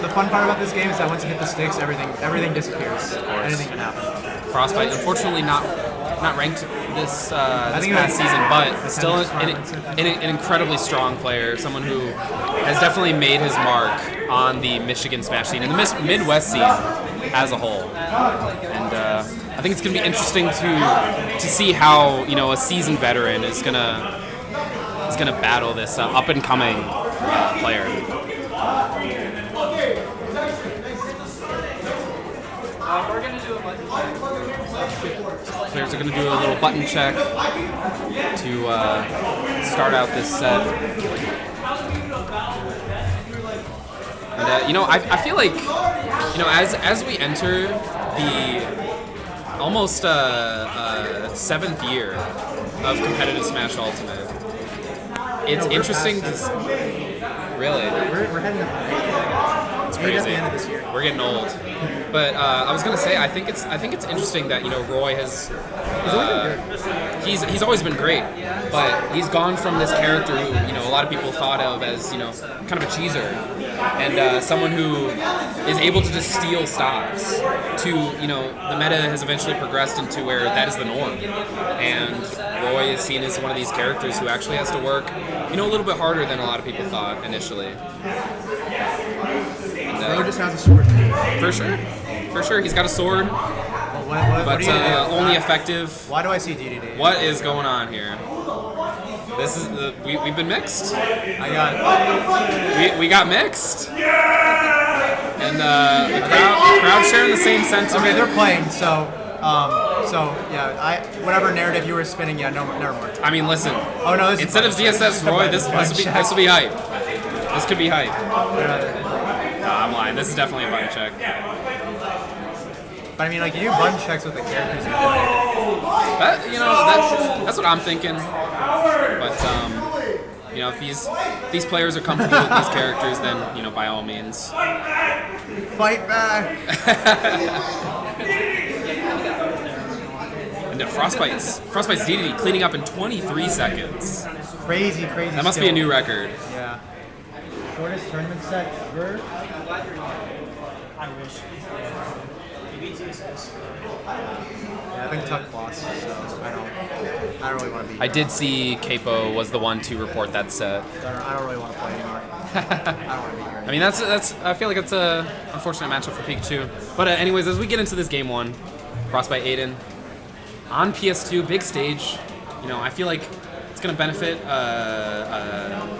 the fun part about this game is that once you hit the sticks, everything disappears. Anything can happen. Frostbyte, unfortunately, not ranked this past season, but still an incredibly strong player. Someone who has definitely made his mark on the Michigan Smash scene and the Midwest scene as a whole. And I think it's going to be interesting to see how a seasoned veteran is gonna battle this up and coming player. We're going to do a button check. Players are going to do a little button check to start out this set. And I feel like as we enter the almost 7th year of competitive Smash Ultimate, it's interesting to really. We're heading up. It's crazy. At the end of this year. We're getting old. But I was gonna say I think it's interesting that Roy has he's always been great, but he's gone from this character who a lot of people thought of as kind of a cheeser and someone who is able to just steal stocks to the meta has eventually progressed into where that is the norm, and Roy is seen as one of these characters who actually has to work a little bit harder than a lot of people thought initially. Roy just has a sword. For sure, he's got a sword, but only effective. Why do I see DDD? What is going on here? This is we've been mixed. We got mixed, and the crowd sharing the same sentiment. Okay, they're playing, so yeah, whatever narrative you were spinning, yeah, no, never mind. I mean, listen. Oh no, instead of ZSS Roy, this will be hype. This could be hype. No, I'm lying. This is definitely a button check. But I mean, like, you do button checks with the characters you play. That's what I'm thinking. But if these players are comfortable with these characters, then by all means, fight back. And Frostbyte's DDD cleaning up in 23 seconds. Crazy. That must be a new record. Yeah. Shortest tournament set ever. I wish. Yeah, I think Tuck lost, so I don't really want to be. I did see Capo was the one to report that set. I don't really want to play anymore. I don't want to be here. I mean, that's. I feel like it's a unfortunate matchup for Pikachu. But anyways, as we get into this game one, Frostbyte Aiden on PS2, big stage. I feel like it's going to benefit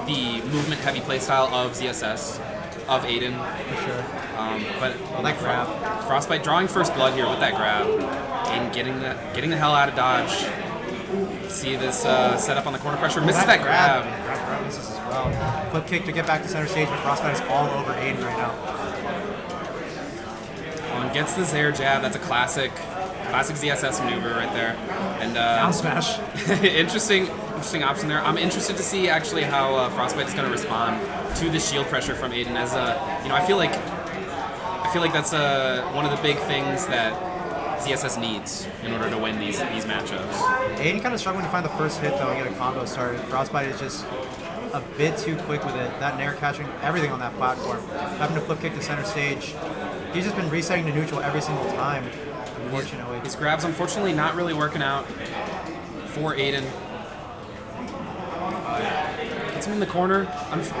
the movement-heavy playstyle of ZSS, of Aiden. For sure. But that grab. Frostbyte drawing first blood here with that grab, and getting the hell out of dodge. See this setup on the corner pressure. Misses that grab. Grab misses as well. Flip kick to get back to center stage, but Frostbyte is all over Aiden right now. And gets this air jab. That's a classic ZSS maneuver right there. And down smash. interesting option there. I'm interested to see actually how Frostbyte is going to respond to the shield pressure from Aiden. As I feel like that's one of the big things that ZSS needs in order to win these matchups. Aiden kind of struggling to find the first hit though and get a combo started. Frostbyte is just a bit too quick with it. That nair catching everything on that platform. Having to flip kick to center stage. He's just been resetting to neutral every single time. Unfortunately. His grabs, unfortunately, not really working out for Aiden. Gets him in the corner.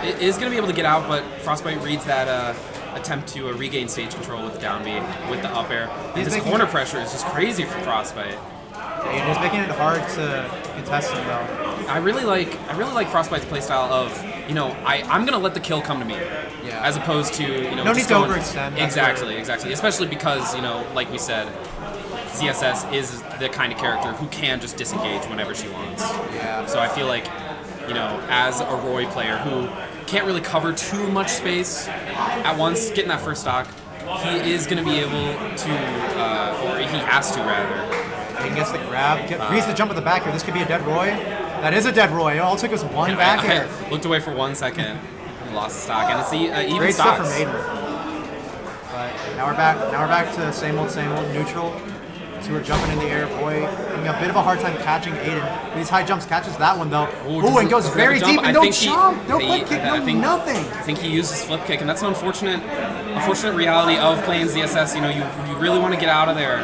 It is going to be able to get out, but Frostbyte reads that attempt to regain stage control with the down B, with the up air. And this corner pressure is just crazy for Frostbyte. Aiden is making it hard to contest him, though. I really like Frostbyte's playstyle of, I'm going to let the kill come to me. Yeah. As opposed to, no need to overextend. Exactly. Especially because, like we said, ZSS is the kind of character who can just disengage whenever she wants. Yeah. So I feel like, as a Roy player who can't really cover too much space at once, getting that first stock, he is going to be able to, or he has to rather. Aiden gets the grab, reads the jump at the back here. This could be a dead Roy. That is a dead Roy. All it took was one back air. I looked away for 1 second and lost the stock, and it's the even great stocks. stuff from Aiden. But now we're back to same old neutral. Two are jumping in the air. Boy, having a bit of a hard time catching Aiden. These high jumps catches that one though. Ooh, and goes very deep and no jump, no flip kick, no nothing. I think he used his flip kick, and that's an unfortunate reality of playing ZSS. You know, you really want to get out of there,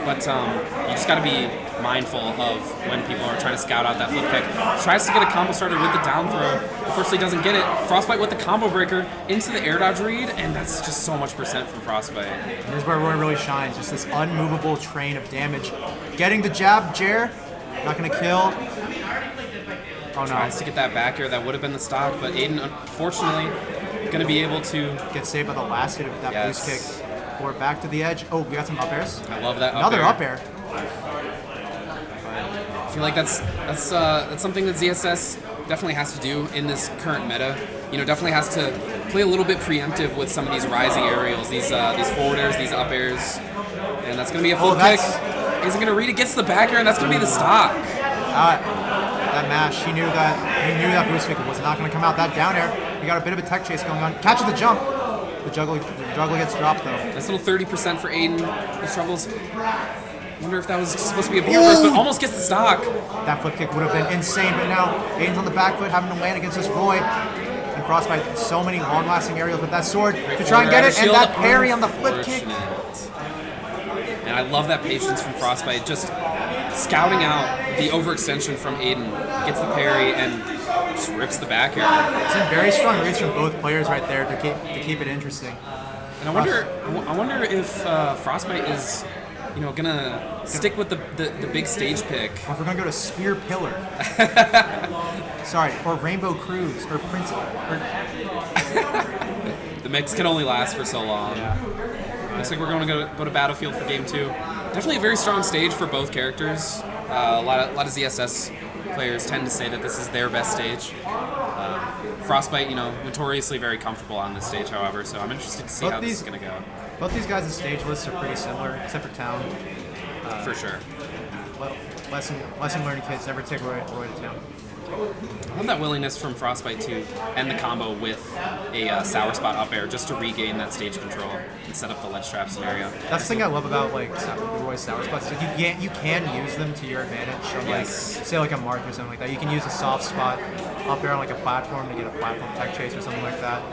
but you just got to be mindful of when people are trying to scout out that flip kick. Tries to get a combo started with the down throw. Unfortunately, doesn't get it. Frostbyte with the combo breaker into the air dodge read, and that's just so much percent from Frostbyte. And here's where Roy really shines. Just this unmovable train of damage. Getting the jab, Jer. Not going to kill. Oh no. Tries to get that back air. That would have been the stock, but Aiden, unfortunately, going to be able to get saved by the last hit of that boost kick. Or back to the edge. Oh, we got some up airs. I love that Another up air. I feel like that's something that ZSS definitely has to do in this current meta. You know, definitely has to play a little bit preemptive with some of these rising aerials, these forward airs, these up airs, and that's going to be a flip kick. Isn't going to read it, gets the back air, and that's going to be the stock. That mash, he knew that boost kick was not going to come out. That down air, he got a bit of a tech chase going on. Catches the jump. The juggle gets dropped though. Nice little 30% for Aiden. He struggles. Wonder if that was supposed to be a beer burst, but almost gets the stock. That flip kick would have been insane, but now Aiden's on the back foot having to land against this Roy. And Frostbyte, so many long-lasting aerials with that sword to try and get it, and that parry on the flip kick. And I love that patience from Frostbyte, just scouting out the overextension from Aiden, gets the parry, and just rips the back air. Some very strong reads from both players right there to keep it interesting. And I wonder if Frostbyte is, you know, gonna stick with the big stage pick. Or if we're gonna go to Spear Pillar. Sorry, or Rainbow Cruise, or Prince. The mix can only last for so long. Yeah. Looks like we're going to go to Battlefield for Game 2. Definitely a very strong stage for both characters. A lot of ZSS players tend to say that this is their best stage. Frostbyte, you know, notoriously very comfortable on this stage, however, so I'm interested to see how this is going to go. Both these guys' stage lists are pretty similar, except for Town. For sure. Lesson learning kids never take Roy to Town. I love that willingness from Frostbyte to end the combo with a sour spot up air just to regain that stage control and set up the ledge trap scenario. That's the thing I love about like Roy's sour spots. You can use them to your advantage. On, like, say like a mark or something like that. You can use a soft spot up air on like a platform to get a platform tech chase or something like that.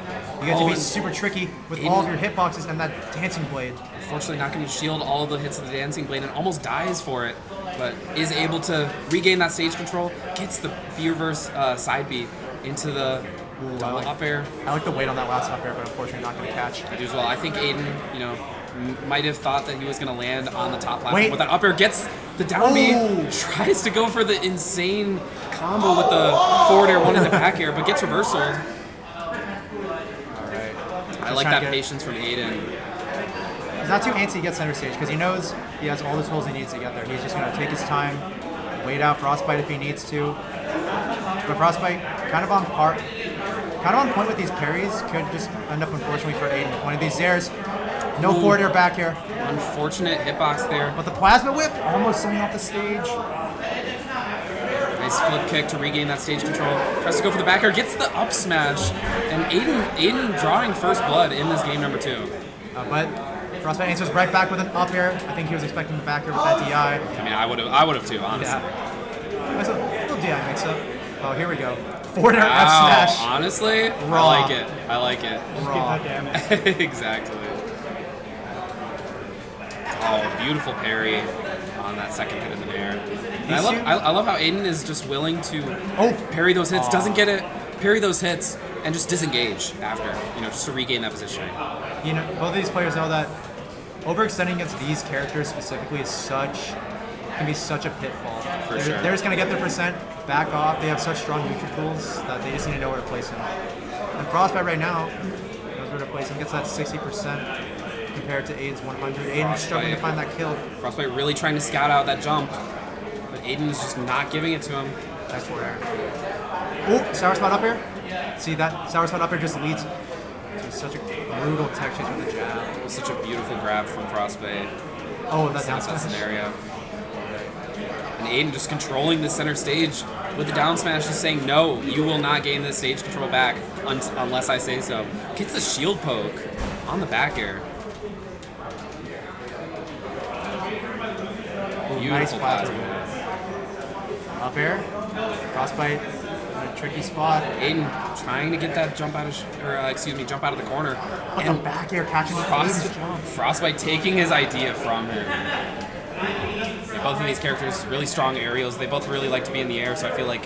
You get to be super tricky with all of your hitboxes and that dancing blade. Unfortunately, not going to shield all of the hits of the dancing blade and almost dies for it, but is able to regain that stage control, gets the B-reverse side beat into the double up air. I like the weight on that last up air, but unfortunately not going to catch. I do as well. I think Aiden, you know, might have thought that he was going to land on the top platform with that up air, gets the down beat, tries to go for the insane combo with the forward air, one in the back air, but gets reversal. I like that patience from Aiden. He's not too antsy to get center stage because he knows he has all the tools he needs to get there. He's just going to take his time, wait out Frostbyte if he needs to. But Frostbyte, kind of on point with these parries, could just end up unfortunately for Aiden. One of these airs, no forward air, back air. Unfortunate hitbox there. But the plasma whip almost sending off the stage. Nice flip kick to regain that stage control. Tries to go for the back air, gets the up smash, and Aiden drawing first blood in this game number 2. But Frostbyte answers right back with an up air. I think he was expecting the back air with that DI. I mean, I would have too, honestly. Yeah. Nice little DI mix up. Oh, here we go. Forward air F smash. Honestly, raw. I like it. Raw. Exactly. Oh, beautiful parry on that second hit in the air. I love how Aiden is just willing to parry those hits, doesn't get it, parry those hits, and just disengage after, you know, just to regain that positioning. You know, both of these players know that overextending against these characters specifically can be such a pitfall. They're just going to get their percent, back off. They have such strong neutral tools that they just need to know where to place him. And Frostbyte right now knows where to place him, gets that 60% compared to Aiden's 100. Aiden's struggling to find that kill. Frostbyte really trying to scout out that jump, but Aiden is just not giving it to him. Nice forward air. Oh, sour spot up here. See that? Sour spot up here just leads to such a brutal tech chase with the jab. It was such a beautiful grab from Frostbyte. Oh, that down smash smash scenario. And Aiden just controlling the center stage with the down smash, just saying, no, you will not gain this stage control back unless I say so. Gets the shield poke on the back air. nice Beautiful plasma. plasma. Up air. Frostbite in a tricky spot. Aiden trying to get that jump out of, jump out of the corner. But the back air catching Aiden's jump. Frostbyte taking his idea from him. Both of these characters really strong aerials. They both really like to be in the air, so I feel like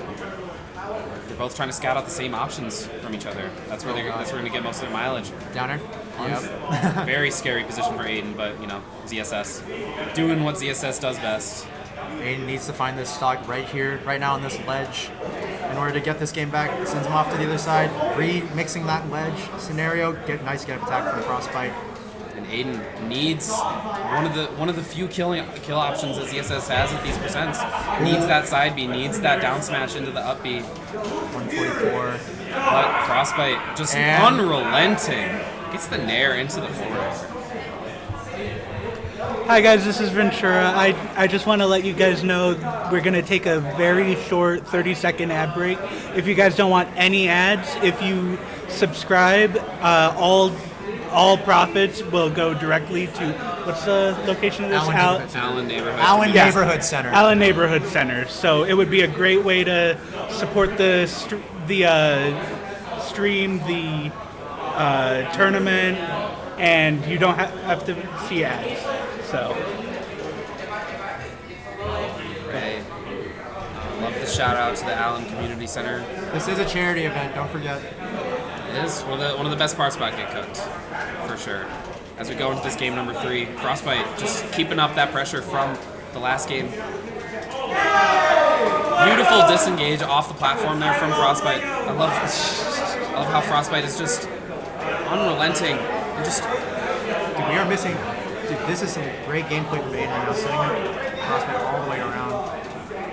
they're both trying to scout out the same options from each other. That's where they're going to get most of their mileage. Downer. Yep. Very scary position for Aiden, but ZSS doing what ZSS does best. Aiden needs to find this stock right here, right now on this ledge, in order to get this game back. Sends him off to the other side, remixing that ledge scenario. Nice get attack from Frostbite. And Aiden needs one of the few kill options that ZSS has at these percents. Needs that side B, needs that down smash into the up B. 144. But Frostbite just unrelenting. Gets the nair into the forward. Hi guys, this is Ventura. I just want to let you guys know we're going to take a very short 30-second ad break. If you guys don't want any ads, if you subscribe, all profits will go directly to, what's the location of this? Allen Neighborhood. Neighborhood Center. Allen Neighborhood Center. So it would be a great way to support the stream, the tournament, and you don't have to see ads. So. Right. Love the shout out to the Allen Community Center. This is a charity event, don't forget. It is one of the best parts about Get Cooked, for sure. As we go into this game number 3, Frostbite just keeping up that pressure from the last game. Beautiful disengage off the platform there from Frostbite. I love how Frostbite is just unrelenting and just. Dude, we are missing. Dude, this is some great gameplay from Aiden right now, setting Frostbite all the way around.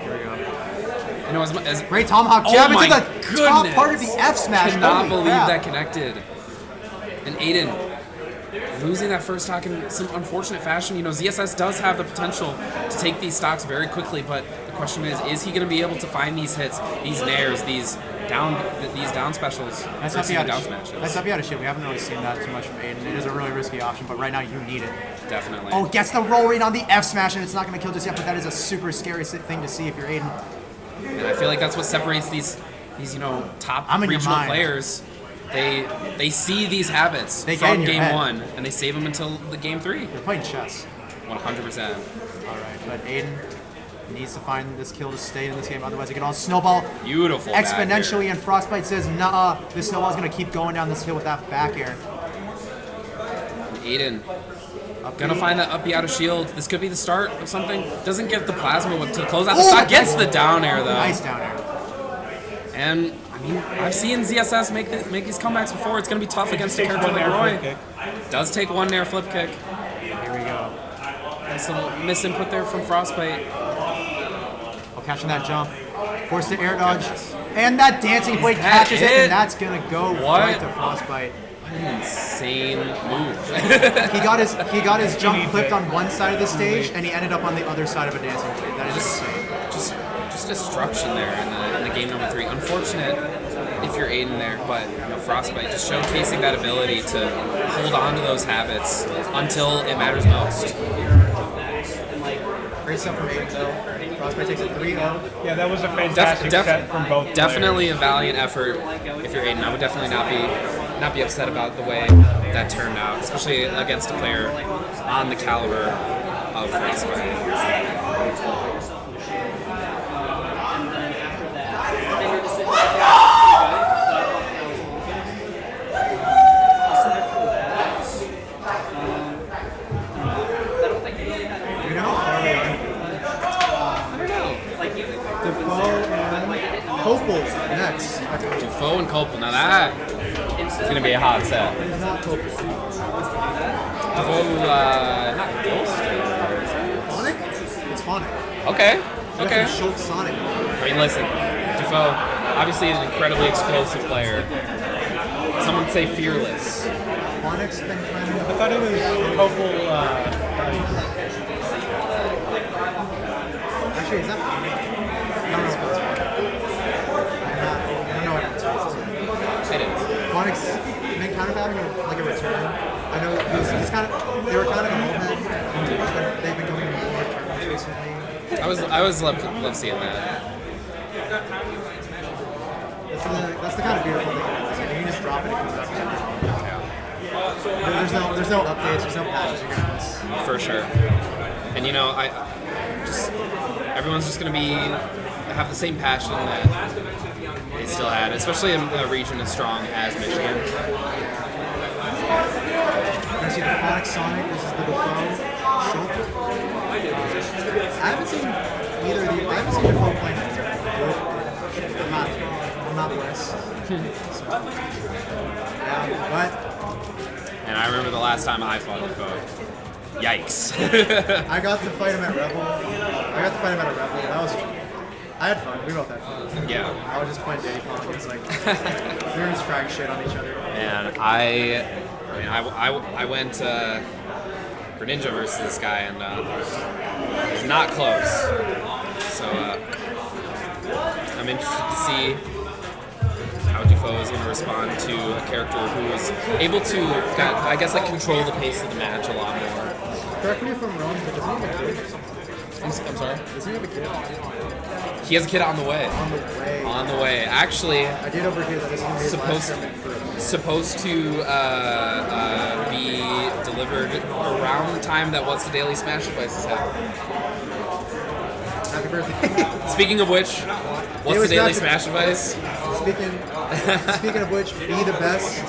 Here we go. As great tomahawk jab into the goodness. top part of the F smash. Cannot Holy believe crap. that connected. And Aiden losing that first stock in some unfortunate fashion. ZSS does have the potential to take these stocks very quickly, but the question is he going to be able to find these hits, these nairs, these down specials? That's up you out of shit. We haven't really seen that too much from Aiden. It is a really risky option, but right now you need it. Definitely. Oh, gets the roll read on the F smash, and it's not going to kill just yet, but that is a super scary thing to see if you're Aiden. And I feel like that's what separates these top regional players. They see these habits from game 1, and they save them until the game 3. They're playing chess. 100%. All right, but Aiden needs to find this kill to stay in this game, otherwise it can all snowball beautiful exponentially, and Frostbite says, nah, this snowball's going to keep going down this hill with that back air. Aiden gonna find that up B out of shield. This could be the start of something. Doesn't get the plasma whip to close out the stock. Gets the down air though. Nice down air. And I've seen ZSS make these comebacks before. It's gonna be tough against a character like Roy. Does take one nair flip kick. Here we go. Nice little misinput there from Frostbite. Oh, catching that jump. Forced to air dodge. And that dancing blade catches it, and that's gonna go right to Frostbite. An insane move. he got his jump clipped on one side of the stage, and he ended up on the other side of a dancing blade. That is insane. Just destruction there in the game number 3. Unfortunate if you're Aiden there, but Frostbite just showcasing that ability to hold on to those habits until it matters most. Great stuff from Aiden though. Frostbite takes it 3-0. Yeah, that was a fantastic set from both Definitely players. A valiant effort if you're Aiden. I would definitely not be upset about the way that turned out, especially against a player on the caliber of Frostbite. Copel next. Defoe and Copel. Now that is going to be a hot set. It's not Copel. Defoe, not Ghost? Phonic? It's Phonic. Okay. Schultz Sonic. I mean, listen, Defoe, obviously an incredibly explosive player. Some would say fearless. Phonic's been kind of... I thought it was Copel. Actually, is that Phonic? I don't know if it's Phonic. I don't know what it's. It is. Phonic's been kind of having a return. I know he's kind of... They were kind of a moment, but they've been going to more tournaments recently. I always love seeing that. That's the kind of beautiful thing about this. You can just drop it and it comes out. There's no updates. There's no patches. You're gonna miss. For sure. And everyone's just gonna have the same passion that they still had, especially in a region as strong as Michigan. I see the Fanatic Sonic. This is the Defoe. Schultz. I haven't seen either of these. I haven't seen Defoe playing good. I'm not West. So, yeah, but. And I remember the last time I fought Defoe. Yikes. I got to fight him at Rebel. That was fun. I had fun. We both had fun. Yeah. I was just playing Diddy Kong. It's like we were just trying shit on each other. And I went for Ninja versus this guy, and it was not close. So I'm interested to see how Defoe is going to respond to a character who is able to, I guess, like control the pace of the match a lot more. Correct me if I'm wrong, but does he have a kid? I'm sorry? Does he have a kid? He has a kid on the way. On the way. Actually, I did overhear that this is supposed to be delivered around the time that What's the Daily Smash Devices happened. Happy birthday. Speaking of which, what's the Daily Smash Device? Speaking of which, be the best.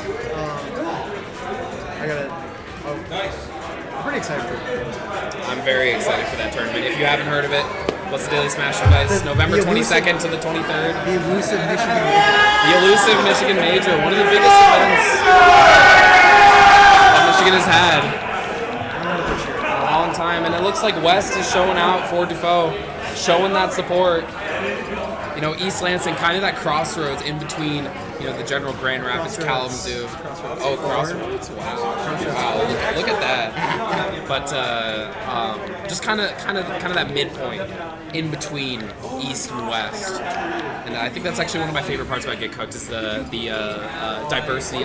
I'm pretty excited for it. I'm very excited for that tournament. If you haven't heard of it, What's the Daily Smash Device? November 22nd to the 23rd. The elusive Michigan Major. The elusive Michigan Major, one of the biggest events that Michigan has had in a long time. And it looks like West is showing out for Defoe, showing that support. You know, East Lansing, kind of that crossroads in between, you know, the general Grand Rapids, Kalamazoo. Oh, crossroads! Wow, look at that. But just kind of that midpoint in between East and West, and I think that's actually one of my favorite parts about Get Cooked is the diversity